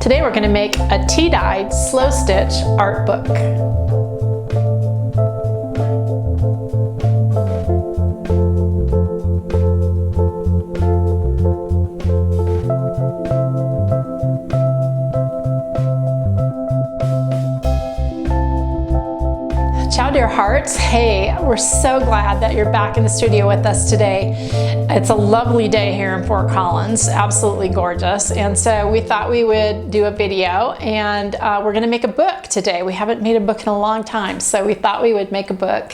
Today we're going to make a tea-dyed slow stitch art book. Ciao dear hearts. Hey, we're so glad that you're back in the studio with us today. It's a lovely day here in Fort Collins, absolutely gorgeous. And so we thought we would do a video, and we're gonna make a book today. We haven't made a book in a long time, so we thought we would make a book.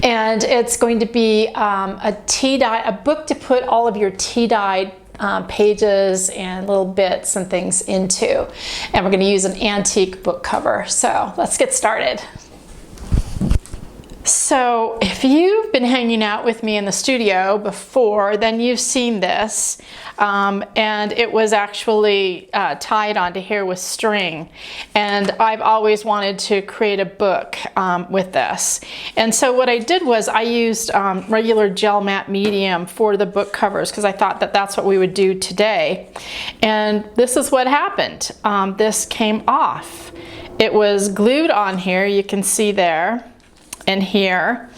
And it's going to be a book to put all of your tea-dyed pages and little bits and things into. And we're gonna use an antique book cover. So let's get started. So if you've been hanging out with me in the studio before, then you've seen this, and it was actually tied onto here with string, and I've always wanted to create a book with this. And so what I did was I used regular gel matte medium for the book covers because I thought that that's what we would do today. And this is what happened. This came off. It was glued on here, you can see there and here,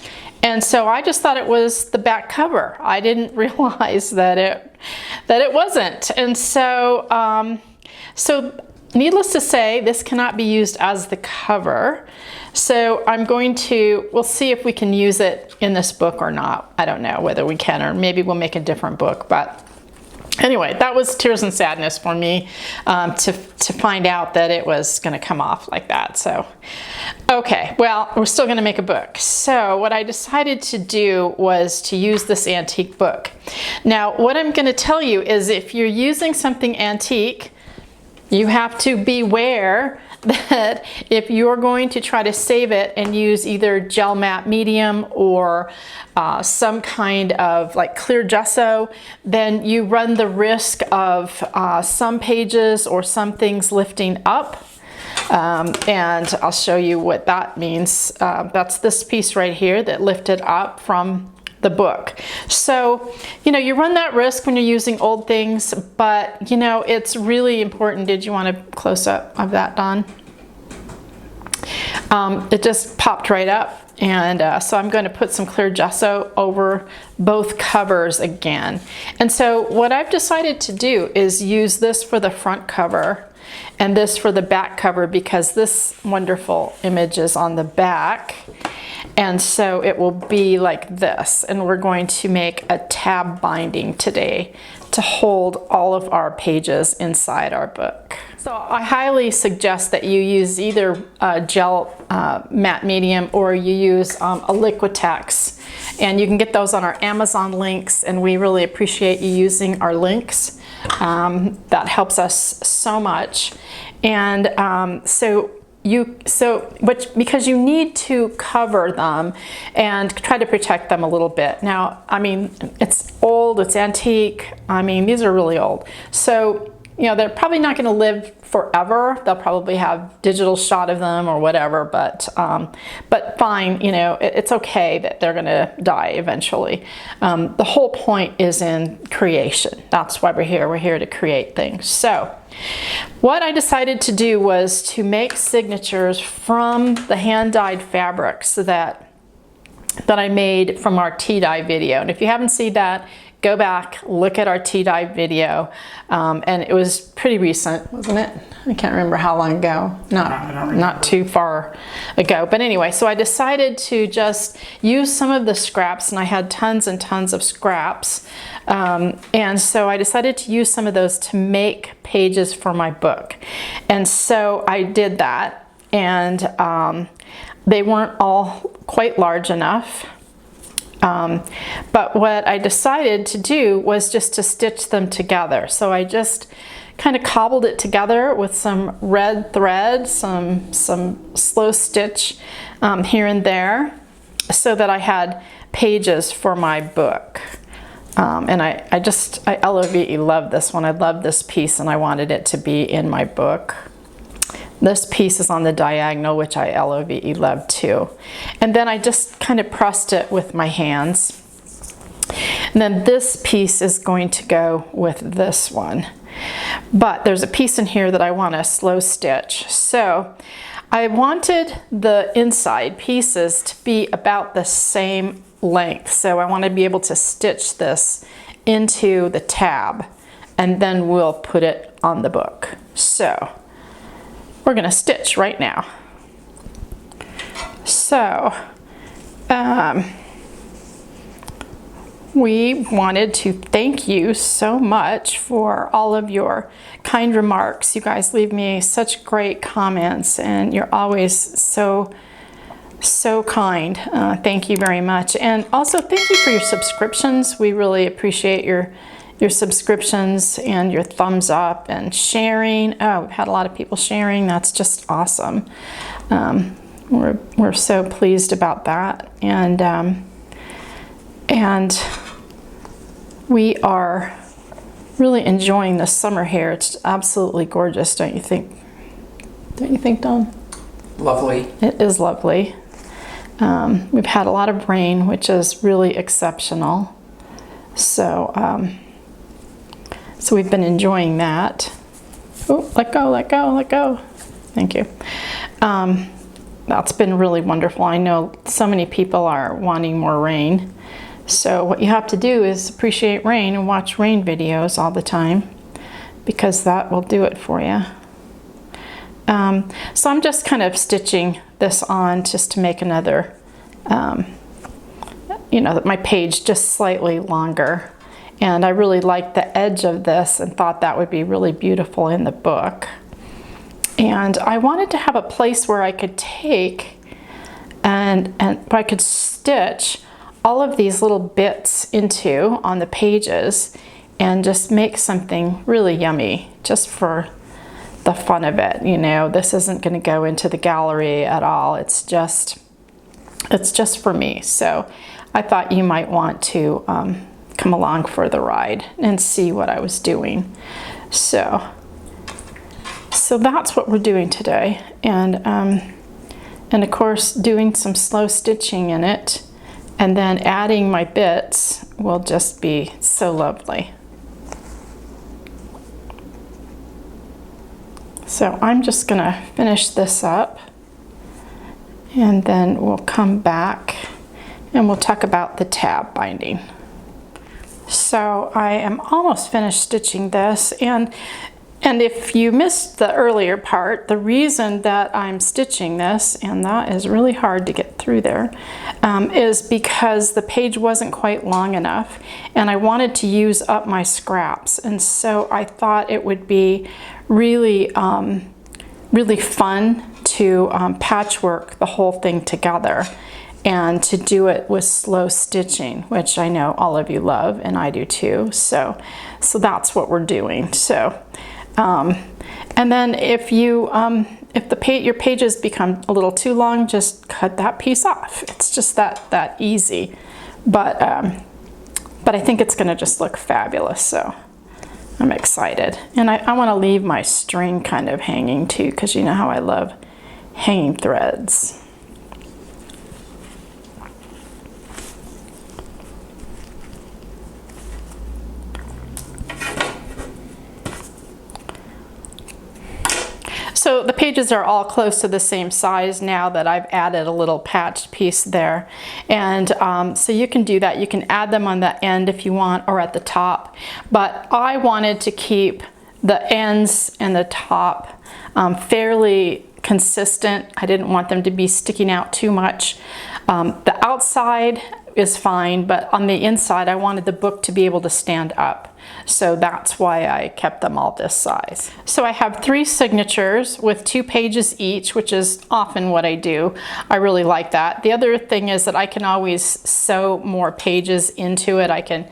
and so I just thought it was the back cover. I didn't realize that it wasn't. And so so needless to say, this cannot be used as the cover. So we'll see if we can use it in this book or not. I don't know whether we can, or maybe we'll make a different book. But anyway, that was tears and sadness for me to find out that it was going to come off like that. So, okay, well, we're still going to make a book. So what I decided to do was to use this antique book. Now, what I'm going to tell you is if you're using something antique, you have to beware that if you're going to try to save it and use either gel matte medium or some kind of like clear gesso, then you run the risk of some pages or some things lifting up. And I'll show you what that means. That's this piece right here that lifted up from the book. So, you know, you run that risk when you're using old things, but you know, it's really important. Did you want a close-up of that, Dawn? It just popped right up, and so I'm going to put some clear gesso over both covers again. And so what I've decided to do is use this for the front cover and this for the back cover, because this wonderful image is on the back. And so it will be like this, and we're going to make a tab binding today to hold all of our pages inside our book. So I highly suggest that you use either gel matte medium or you use a Liquitex, and you can get those on our Amazon links, and we really appreciate you using our links. That helps us so much. And because you need to cover them and try to protect them a little bit. Now, I mean, it's old, it's antique. I mean, these are really old. So, you know, they're probably not going to live forever. They'll probably have digital shot of them or whatever, but fine, you know, it's okay that they're going to die eventually. The whole point is in creation. That's why we're here. We're here to create things. So what I decided to do was to make signatures from the hand-dyed fabrics that I made from our tea dye video. And if you haven't seen that, go back, look at our tea dye video. And it was pretty recent, wasn't it? I can't remember how long ago. Not too far ago. But anyway, so I decided to just use some of the scraps, and I had tons and tons of scraps. And so I decided to use some of those to make pages for my book. And so I did that, and they weren't all quite large enough. But what I decided to do was just to stitch them together. So I just kind of cobbled it together with some red thread, some slow stitch here and there, so that I had pages for my book. And I LOVE love this one. I love this piece, and I wanted it to be in my book. This piece is on the diagonal, which I LOVE love too. And then I just kind of pressed it with my hands. And then this piece is going to go with this one. But there's a piece in here that I want to slow stitch. So I wanted the inside pieces to be about the same length. So I want to be able to stitch this into the tab, and then we'll put it on the book. So we're going to stitch right now. So we wanted to thank you so much for all of your kind remarks. You guys leave me such great comments, and you're always so kind. Thank you very much. And also thank you for your subscriptions. We really appreciate your subscriptions and your thumbs up and sharing. Oh, we've had a lot of people sharing. That's just awesome. We're so pleased about that. And we are really enjoying the summer here. It's absolutely gorgeous, don't you think? Don't you think, Dawn? Lovely. It is lovely. We've had a lot of rain, which is really exceptional. So, so we've been enjoying that. Oh, let go, let go, let go. Thank you. That's been really wonderful. I know so many people are wanting more rain. So what you have to do is appreciate rain and watch rain videos all the time, because that will do it for you. So I'm just kind of stitching this on just to make another, you know, my page just slightly longer. And I really liked the edge of this and thought that would be really beautiful in the book. And I wanted to have a place where I could take and I could stitch all of these little bits into on the pages and just make something really yummy just for the fun of it. You know, this isn't going to go into the gallery at all. It's just for me. So I thought you might want to come along for the ride and see what I was doing. So that's what we're doing today. And of course doing some slow stitching in it, and then adding my bits will just be so lovely. So I'm just gonna finish this up, and then we'll come back and we'll talk about the tab binding. So I am almost finished stitching this, and if you missed the earlier part, the reason that I'm stitching this, and that is really hard to get through there, is because the page wasn't quite long enough and I wanted to use up my scraps. And so I thought it would be really, really fun to patchwork the whole thing together and to do it with slow stitching, which I know all of you love and I do too. So that's what we're doing. So. And then if you your pages become a little too long, just cut that piece off. It's just that easy. But I think it's going to just look fabulous. So I'm excited, and I want to leave my string kind of hanging too, because you know how I love hanging threads. So the pages are all close to the same size now that I've added a little patched piece there. And so you can do that. You can add them on the end if you want, or at the top. But I wanted to keep the ends and the top fairly consistent. I didn't want them to be sticking out too much. The outside is fine, but on the inside I wanted the book to be able to stand up. So that's why I kept them all this size. So I have 3 signatures with 2 pages each, which is often what I do. I really like that. The other thing is that I can always sew more pages into it. I can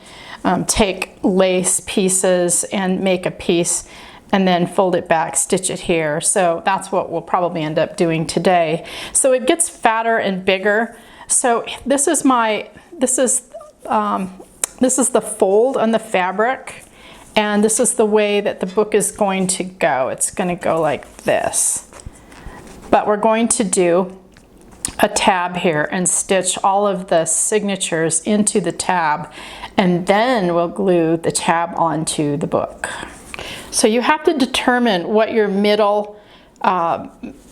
take lace pieces and make a piece and then fold it back, stitch it here. So that's what we'll probably end up doing today. So it gets fatter and bigger. So this is the fold on the fabric, and this is the way that the book is going to go. It's going to go like this. But we're going to do a tab here and stitch all of the signatures into the tab, and then we'll glue the tab onto the book. So you have to determine what your middle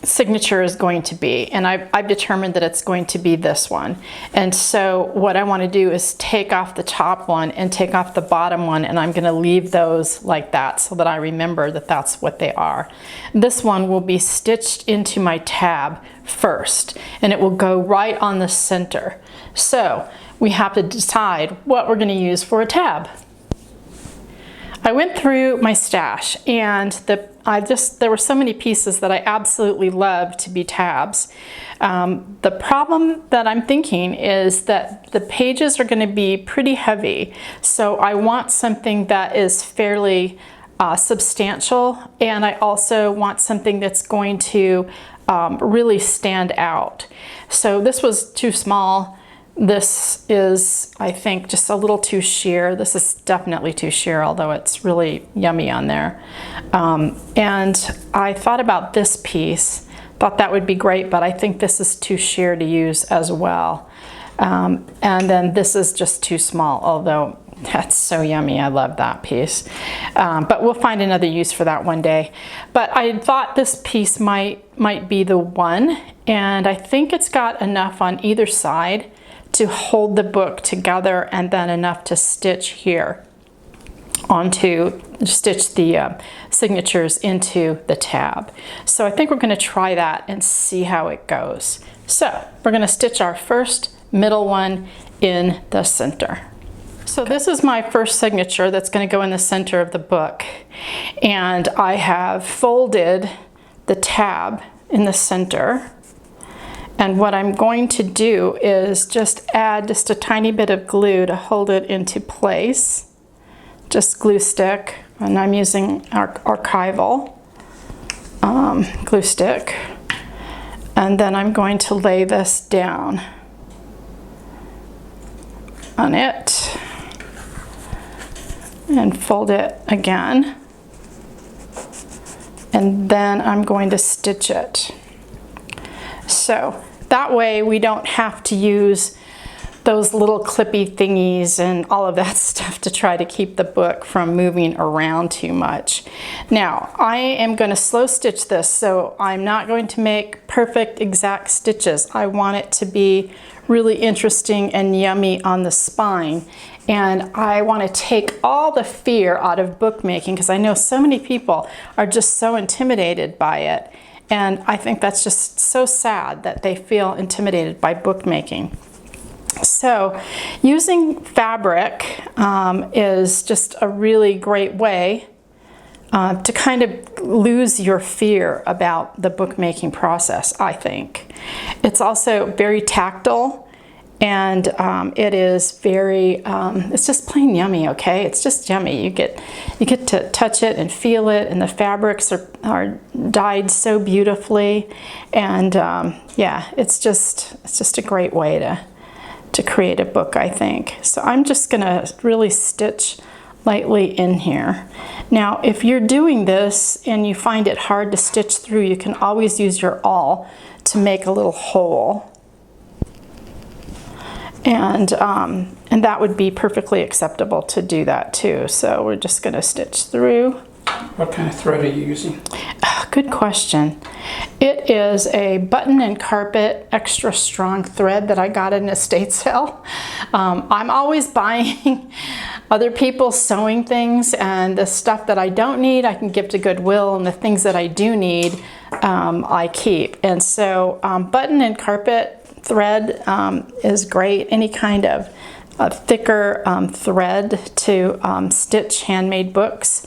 signature is going to be, and I've determined that it's going to be this one. And so what I want to do is take off the top one and take off the bottom one, and I'm going to leave those like that so that I remember that that's what they are. This one will be stitched into my tab first, and it will go right on the center. So we have to decide what we're going to use for a tab. I went through my stash, and there were so many pieces that I absolutely love to be tabs. The problem that I'm thinking is that the pages are going to be pretty heavy, so I want something that is fairly substantial, and I also want something that's going to really stand out. So this was too small. This is, I think, just a little too sheer. This is definitely too sheer, although it's really yummy on there. And I thought about this piece, thought that would be great, but I think this is too sheer to use as well. And then this is just too small, although that's so yummy. I love that piece. But we'll find another use for that one day. But I thought this piece might be the one, and I think it's got enough on either side to hold the book together, and then enough to stitch here stitch the signatures into the tab. So I think we're going to try that and see how it goes. So we're going to stitch our first middle one in the center. So this is my first signature that's going to go in the center of the book, and I have folded the tab in the center. And what I'm going to do is just add just a tiny bit of glue to hold it into place. Just glue stick, and I'm using our archival glue stick. And then I'm going to lay this down on it and fold it again. And then I'm going to stitch it. So that way we don't have to use those little clippy thingies and all of that stuff to try to keep the book from moving around too much. Now I am going to slow stitch this, so I'm not going to make perfect exact stitches. I want it to be really interesting and yummy on the spine, and I want to take all the fear out of bookmaking, because I know so many people are just so intimidated by it. And I think that's just so sad that they feel intimidated by bookmaking. So using fabric is just a really great way to kind of lose your fear about the bookmaking process, I think. It's also very tactile, and it is very, it's just plain yummy, okay? It's just yummy. You get to touch it and feel it, and the fabrics are dyed so beautifully, and yeah, it's just a great way to create a book, I think. So I'm just gonna really stitch lightly in here. Now, if you're doing this and you find it hard to stitch through, you can always use your awl to make a little hole. And that would be perfectly acceptable to do that too. So we're just going to stitch through. What kind of thread are you using? Good question. It is a Button and Carpet extra strong thread that I got in an estate sale. I'm always buying other people's sewing things, and the stuff that I don't need I can give to Goodwill, and the things that I do need I keep. And so Button and Carpet thread is great. Any kind of thicker thread to stitch handmade books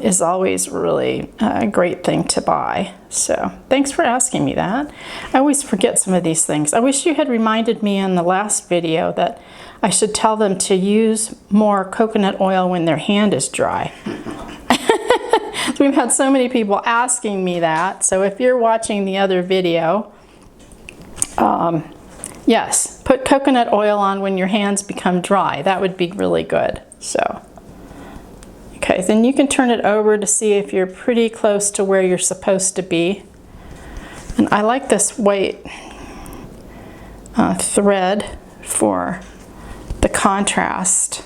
is always really a great thing to buy. So thanks for asking me that. I always forget some of these things. I wish you had reminded me in the last video that I should tell them to use more coconut oil when their hand is dry. We've had so many people asking me that. So if you're watching the other video, yes, put coconut oil on when your hands become dry. That would be really good. So, okay, then you can turn it over to see if you're pretty close to where you're supposed to be. And I like this white thread for the contrast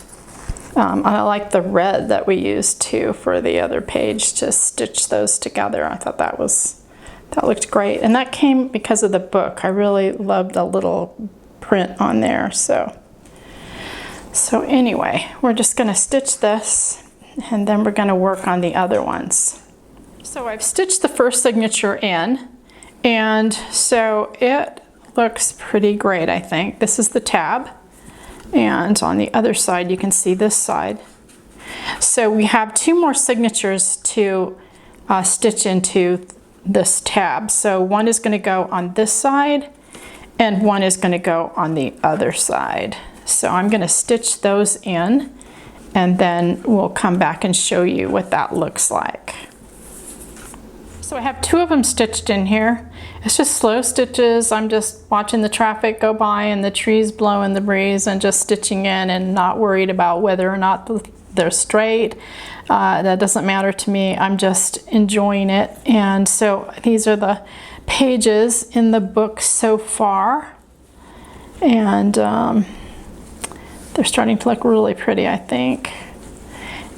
I like the red that we used too for the other page to stitch those together. I thought that looked great. And that came because of the book. I really loved the little print on there. So anyway, we're just going to stitch this and then we're going to work on the other ones. So I've stitched the first signature in, and so it looks pretty great, I think. This is the tab, and on the other side you can see this side. So we have 2 more signatures to stitch into this tab. So one is going to go on this side and one is going to go on the other side. So I'm going to stitch those in and then we'll come back and show you what that looks like. So I have 2 of them stitched in here. It's just slow stitches. I'm just watching the traffic go by and the trees blow in the breeze and just stitching in and not worried about whether or not they're straight. That doesn't matter to me. I'm just enjoying it. And so these are the pages in the book so far. And they're starting to look really pretty, I think.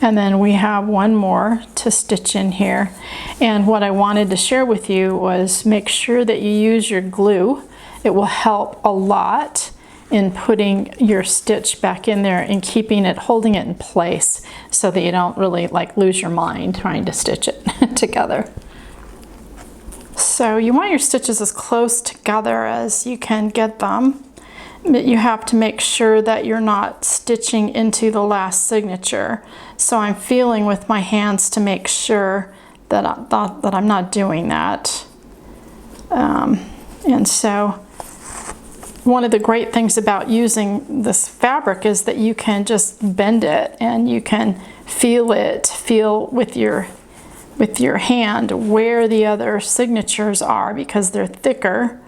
And then we have one more to stitch in here. And what I wanted to share with you was make sure that you use your glue. It will help a lot in putting your stitch back in there and keeping it, holding it in place so that you don't really like lose your mind trying to stitch it together. So you want your stitches as close together as you can get them. You have to make sure that you're not stitching into the last signature. So I'm feeling with my hands to make sure that I'm not doing that. And so one of the great things about using this fabric is that you can just bend it and you can feel with your hand where the other signatures are, because they're thicker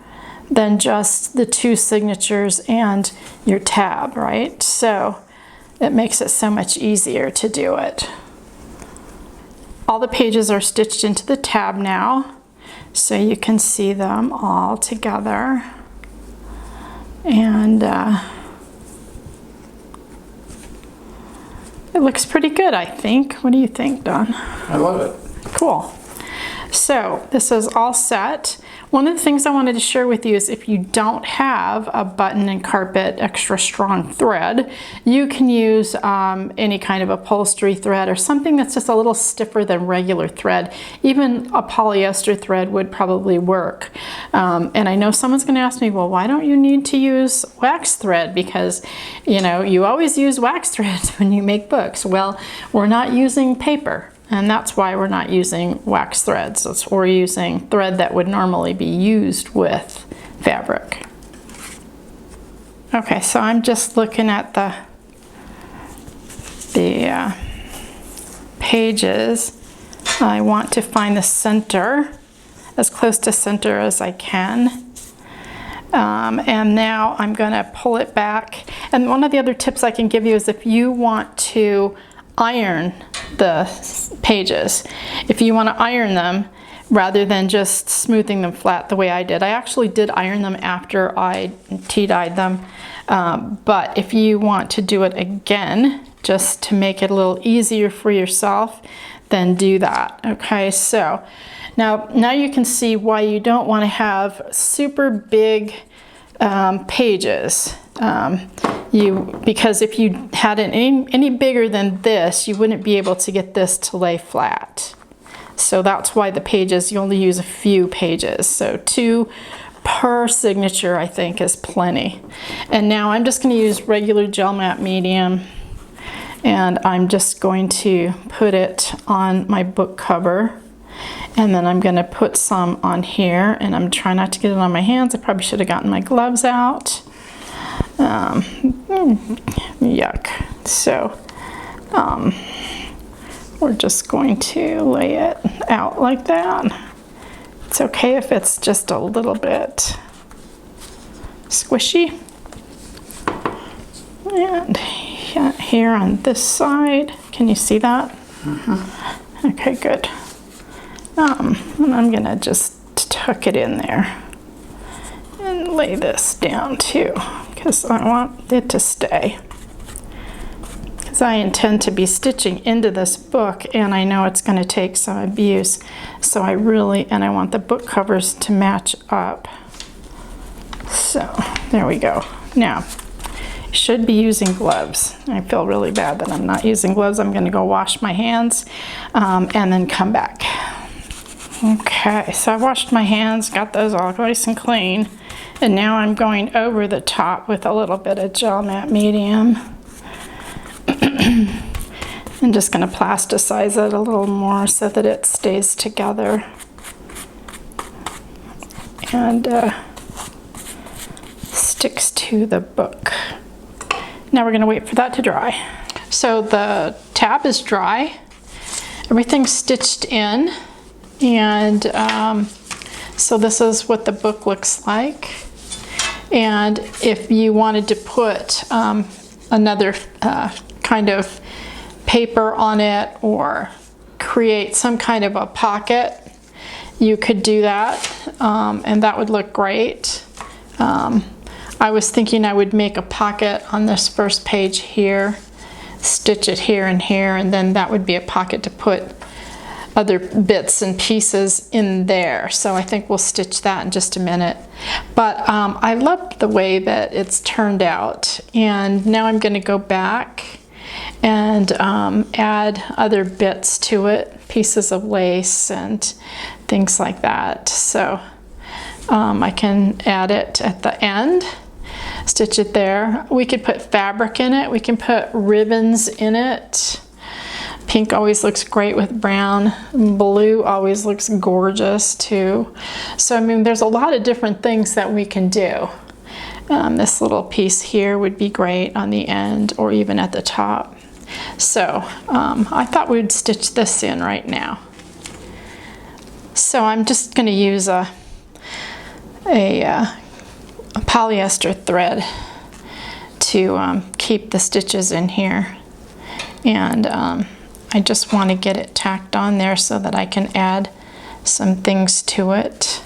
than just the 2 signatures and your tab, right? So it makes it so much easier to do it. All the pages are stitched into the tab now, so you can see them all together. And it looks pretty good, I think. What do you think, Don? I love it. Cool. So this is all set. One of the things I wanted to share with you is if you don't have a button and carpet extra strong thread, you can use any kind of upholstery thread or something that's just a little stiffer than regular thread. Even a polyester thread would probably work. And I know someone's going to ask me, well, why don't you need to use wax thread? Because, you know, you always use wax thread when you make books. Well, we're not using paper. And that's why we're not using wax threads. We're using thread that would normally be used with fabric. Okay, so I'm just looking at the pages. I want to find the center, as close to center as I can. And now I'm going to pull it back. And one of the other tips I can give you is if you want to iron the pages, if you want to iron them rather than just smoothing them flat the way I did. I actually did iron them after I tea-dyed them, but if you want to do it again just to make it a little easier for yourself, then do that. Okay, so now you can see why you don't want to have super big pages. Because if you had it any bigger than this, you wouldn't be able to get this to lay flat. So that's why the pages, you only use a few pages. So 2 per signature, I think, is plenty. And now I'm just going to use regular gel matte medium, and I'm just going to put it on my book cover. And then I'm going to put some on here, and I'm trying not to get it on my hands. I probably should have gotten my gloves out. Yuck. So we're just going to lay it out like that. It's okay if it's just a little bit squishy. And here on this side, can you see that? Mm-hmm. Okay, good. And I'm gonna just tuck it in there and lay this down too, because I want it to stay. because I intend to be stitching into this book, and I know it's going to take some abuse. So I want the book covers to match up. So there we go. Now, you should be using gloves. I feel really bad that I'm not using gloves. I'm going to go wash my hands and then come back. Okay, so I washed my hands, got those all nice and clean, and now I'm going over the top with a little bit of gel matte medium. I'm just going to plasticize it a little more so that it stays together. And sticks to the book. Now we're going to wait for that to dry. So the tab is dry. Everything's stitched in. And so this is what the book looks like. And if you wanted to put another kind of paper on it or create some kind of a pocket, you could do that, and that would look great. I was thinking I would make a pocket on this first page here, stitch it here and here, and then that would be a pocket to put other bits and pieces in there. So I think we'll stitch that in just a minute. But I love the way that it's turned out, and now I'm going to go back and add other bits to it, pieces of lace and things like that. So I can add it at the end, stitch it there. We could put fabric in it, we can put ribbons in it. Pink always looks great with brown. Blue always looks gorgeous too. So I mean, there's a lot of different things that we can do. This little piece here would be great on the end or even at the top. So I thought we'd stitch this in right now. So I'm just going to use a polyester thread to keep the stitches in here, and I just want to get it tacked on there so that I can add some things to it.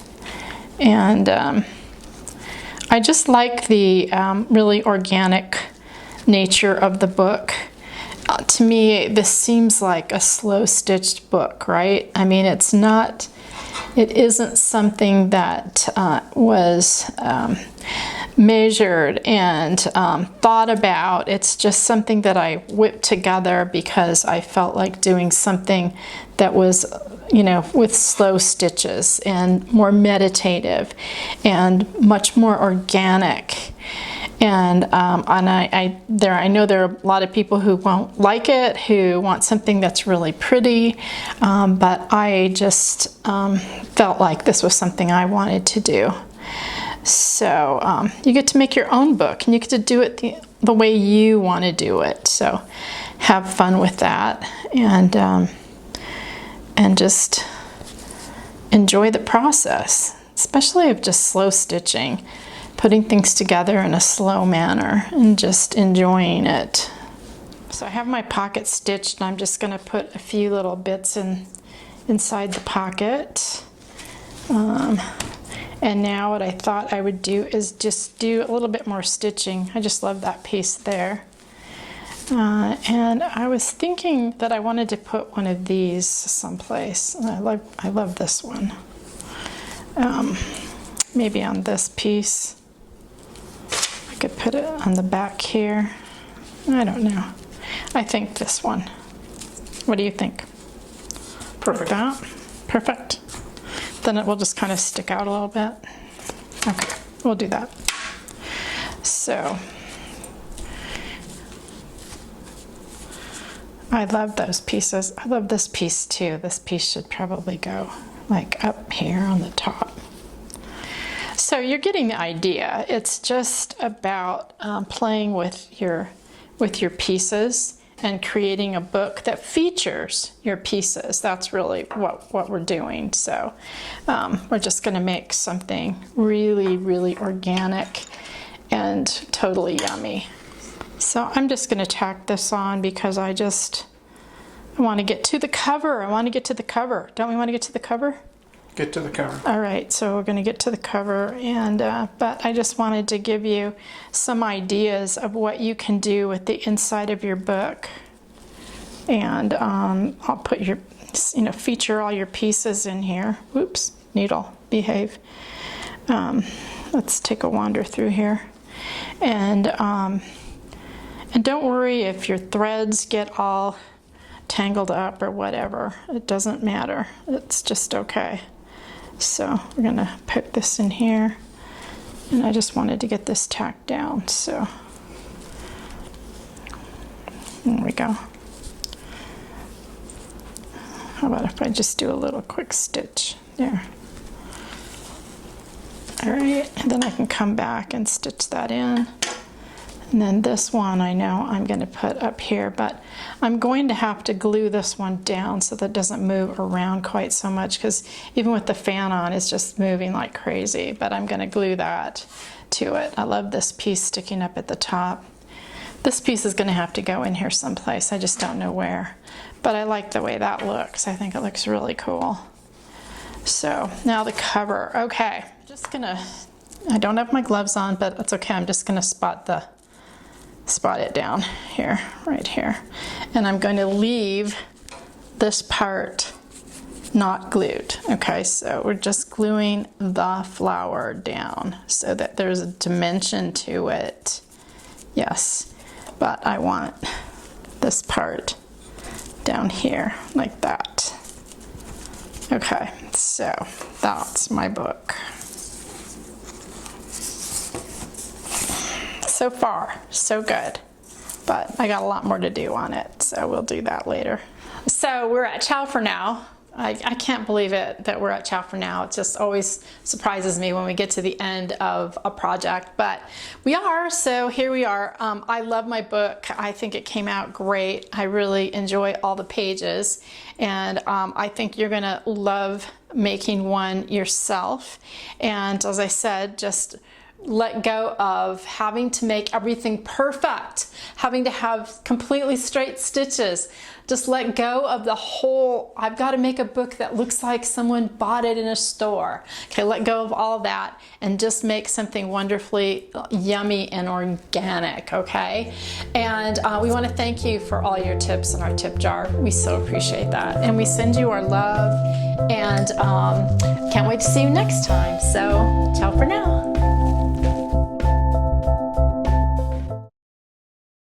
And I just like the really organic nature of the book. To me, this seems like a slow stitched book, right? I mean, it isn't something that was measured and thought about. It's just something that I whipped together because I felt like doing something that was, you know, with slow stitches and more meditative and much more organic. And I know there are a lot of people who won't like it, who want something that's really pretty, but I just felt like this was something I wanted to do. So you get to make your own book, and you get to do it the way you want to do it. So have fun with that, and just enjoy the process, especially of just slow stitching. Putting things together in a slow manner and just enjoying it. So I have my pocket stitched, and I'm just going to put a few little bits inside the pocket. And now what I thought I would do is just do a little bit more stitching. I just love that piece there. And I was thinking that I wanted to put one of these someplace. I love this one. Maybe on this piece. I could put it on the back here. I don't know. I think this one. What do you think? Perfect. Perfect. Then it will just kind of stick out a little bit. Okay, we'll do that. So I love those pieces. I love this piece too. This piece should probably go like up here on the top. So you're getting the idea. It's just about playing with your pieces and creating a book that features your pieces. That's really what we're doing. So we're just going to make something really, really organic and totally yummy. So I'm just going to tack this on because I want to get to the cover. I want to get to the cover. Don't we want to get to the cover? get to the cover. All right, so we're going to get to the cover, and but I just wanted to give you some ideas of what you can do with the inside of your book. And I'll put your, feature all your pieces in here. Whoops, needle, behave. Let's take a wander through here. And don't worry if your threads get all tangled up or whatever. It doesn't matter. It's just okay. So we're going to put this in here. And I just wanted to get this tacked down. So there we go. How about if I just do a little quick stitch there? All right, and then I can come back and stitch that in. And then this one I know I'm going to put up here, but I'm going to have to glue this one down so that it doesn't move around quite so much, because even with the fan on, it's just moving like crazy. But I'm going to glue that to it. I love this piece sticking up at the top. This piece is going to have to go in here someplace. I just don't know where. But I like the way that looks. I think it looks really cool. So now the cover. Okay, just gonna, I don't have my gloves on, but that's okay. I'm just gonna spot it down here, right here. And I'm going to leave this part not glued. Okay, so we're just gluing the flower down so that there's a dimension to it. Yes, but I want this part down here like that. Okay, so that's my book. So far, so good, but I got a lot more to do on it, so we'll do that later. So we're at Ciao for Now. I can't believe it that we're at Ciao for Now. It just always surprises me when we get to the end of a project, but we are, so here we are. I love my book. I think it came out great. I really enjoy all the pages, and I think you're gonna love making one yourself. And as I said, just let go of having to make everything perfect, having to have completely straight stitches. Just let go of the whole, I've got to make a book that looks like someone bought it in a store. Okay, let go of all that and just make something wonderfully yummy and organic, okay? And we want to thank you for all your tips in our tip jar. We so appreciate that. And we send you our love, and can't wait to see you next time. So, ciao for now.